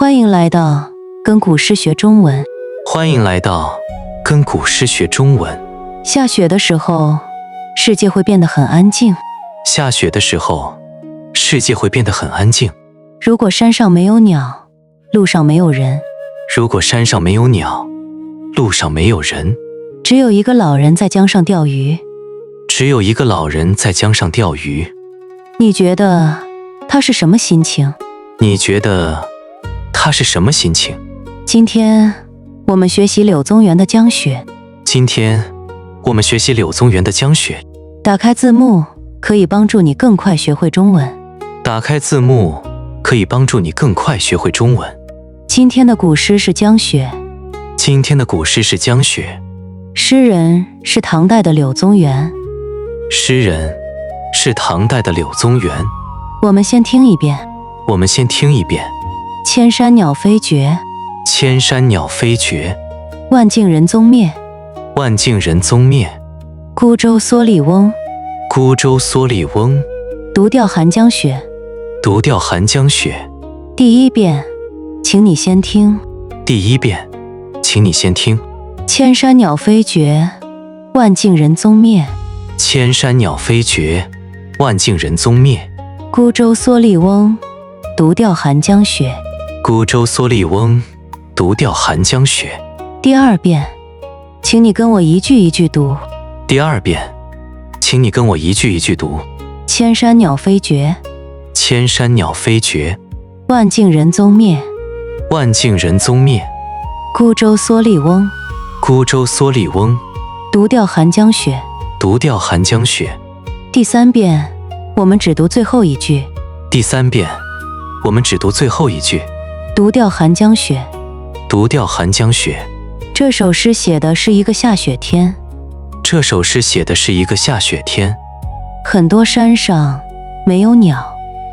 欢迎来到跟古诗学中文。欢迎来到跟古诗学中文。下雪的时候，世界会变得很安静。下雪的时候，世界会变得很安静。如果山上没有鸟，路上没有人。如果山上没有鸟，路上没有人，只有一个老人在江上钓鱼。只有一个老人在江上钓鱼。你觉得他是什么心情？你觉得他是什么心情？今天我们学习柳宗元的《江雪》。今天我们学习柳宗元的《江雪》。打开字幕可以帮助你更快学会中文。打开字幕可以帮助你更快学会中文。今天的古诗是《江雪》。今天的古诗是《江雪》。诗人是唐代的柳宗元。诗人是唐代的柳宗元。我们先听一遍。我们先听一遍。千山鸟飞绝，千山鸟飞绝，万径人踪灭。万径人踪灭。孤舟蓑笠翁，孤舟蓑笠翁，独钓寒江雪。独钓寒江雪。第一遍，请你先听。第一遍，请你先听。千山鸟飞绝，万径人踪灭。千山鸟飞绝，万径人踪灭。孤舟蓑笠翁，独钓寒江雪。孤舟蓑笠翁，独钓寒江雪。第二遍，请你跟我一句一句读。第二遍，请你跟我一句一句读。千山鸟飞绝，千山鸟飞绝，万径人踪灭。万径人踪灭。孤舟蓑笠翁，孤舟蓑笠翁，独钓寒江雪。独钓寒江雪。第三遍，我们只读最后一句。第三遍，我们只读最后一句。独钓寒江雪。独钓寒江雪。这首诗写的是一个下雪天。这首诗写的是一个下雪天。很多山上没有鸟，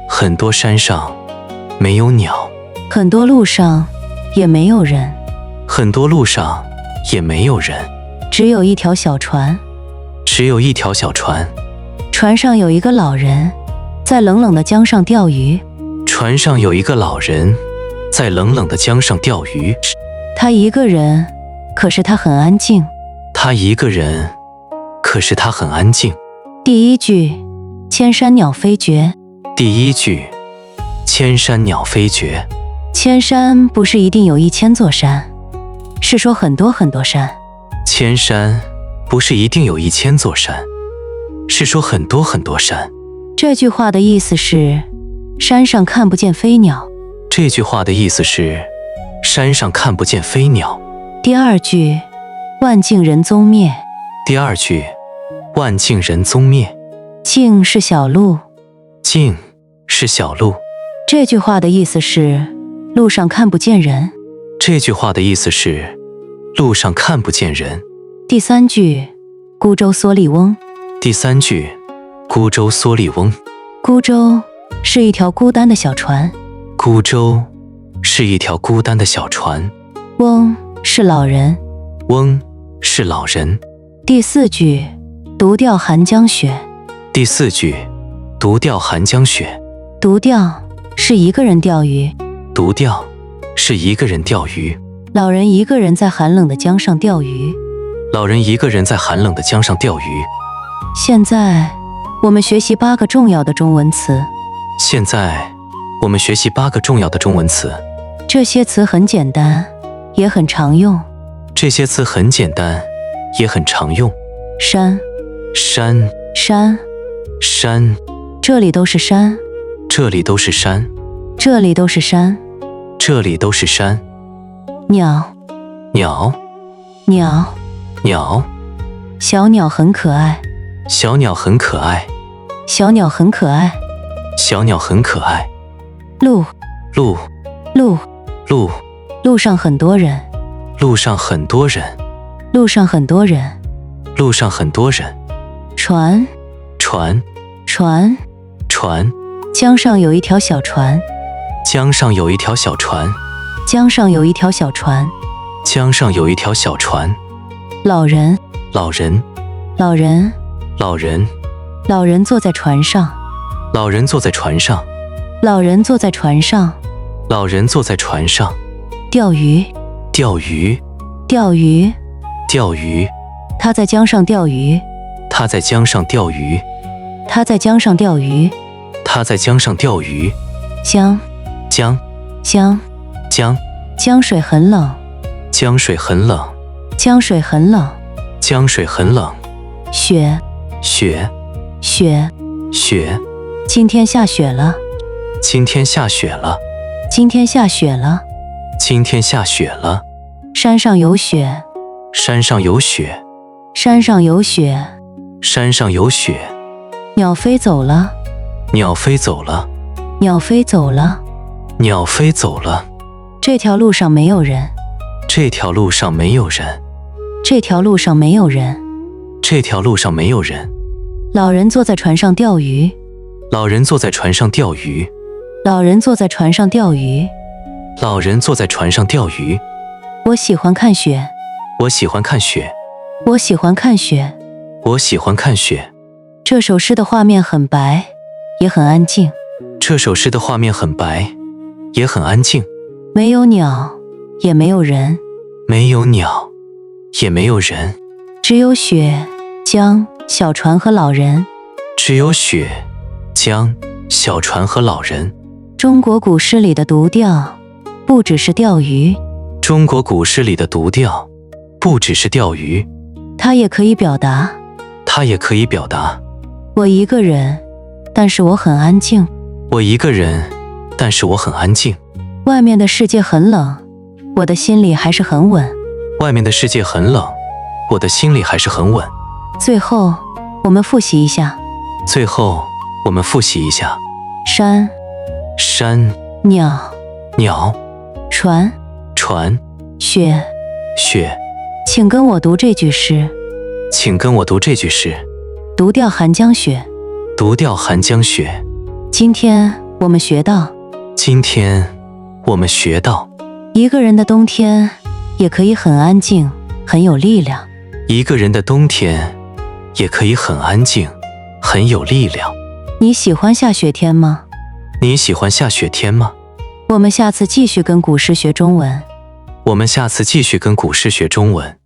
很多山上没有鸟，很多路上也没有人，很多路上也没有人，只有一条小船。只有一条小船。船上有一个老人在冷冷的江上钓鱼。船上有一个老人在冷冷的江上钓鱼。他一个人，可是他很安静。他一个人，可是他很安静。第一句，千山鸟飞绝。第一句，千山鸟飞绝。千山不是一定有1000座山，是说很多很多山。千山不是一定有1000座山，是说很多很多山。这句话的意思是，山上看不见飞鸟。这句话的意思是，山上看不见飞鸟。第二句，万径人踪灭。第二句，万径人踪灭。径是小路。径是小路。这句话的意思是，路上看不见人。这句话的意思是，路上看不见人。第三句，孤舟蓑笠翁。第三句，孤舟蓑笠翁。孤舟是一条孤单的小船。孤舟是一条孤单的小船。翁是老人。翁是老人。第四句，独钓寒江雪。第四句，独钓寒江雪。独钓是一个人钓鱼。独钓是一个人钓鱼。老人一个人在寒冷的江上钓鱼。老人一个人在寒冷的江上钓鱼。现在我们学习8个重要的中文词。现在我们学习8个重要的中文词。这些词很简单，也很常用。这些词很简单，也很常用。山，山，山，山，这里都是山。这里都是山。这里都是山。这里都是山。鸟，鸟，鸟，鸟，小鸟很可爱。小鸟很可爱。小鸟很可爱。小鸟很可爱。路，路，路，路，路上很多人。路上很多人。路上很多人。路上很多人。船，船，船，船。江上有一条小船。江上有一条小船。江上有一条小船。江上有一条小船。老人，老人，老人，老人，老人坐在船上。老人坐在船上。老人坐在船上。老人坐在船上，钓鱼，钓鱼，钓鱼，钓鱼。他在江上钓鱼，他在江上钓鱼，他在江上钓鱼。他在江上钓鱼。江，江，江，江，江水很冷，江水很冷，江水很冷。江水很冷。雪，雪，雪，雪。今天下雪了，今天下雪了，今天下雪了。今天下雪了。山上有雪，山上有雪，山上有雪。山上有雪。鸟飞走了，鸟飞走了，鸟飞走了。鸟飞走了。这条路上没有人，这条路上没有人，这条路上没有人。这条路上没有人。老人坐在船上钓鱼，老人坐在船上钓鱼，老人坐在船上钓鱼。老人坐在船上钓鱼。我喜欢看雪，我喜欢看雪，我喜欢看雪。我喜欢看雪。这首诗的画面很白，也很安静，这首诗的画面很白，也很安静，没有鸟，也没有人，没有鸟，也没有人，只有雪、江、小船和老人。只有雪、江、小船和老人。中国古诗里的独调，不只是钓鱼，中国古诗里的独调，不只是钓鱼，它也可以表达。它也可以表达。我一个人，但是我很安静。我一个人，但是我很安静。外面的世界很冷，我的心里还是很稳。外面的世界很冷，我的心里还是很稳。最后，我们复习一下。最后，我们复习一下。山，山，鸟，鸟，船，船，雪。雪。请跟我读这句诗。请跟我读这句诗。独钓寒江雪，独钓寒江雪。今天我们学到，今天我们学到，一个人的冬天也可以很安静，很有力量。一个人的冬天也可以很安静，很有力量。你喜欢下雪天吗？你喜欢下雪天吗？我们下次继续跟古诗学中文。我们下次继续跟古诗学中文。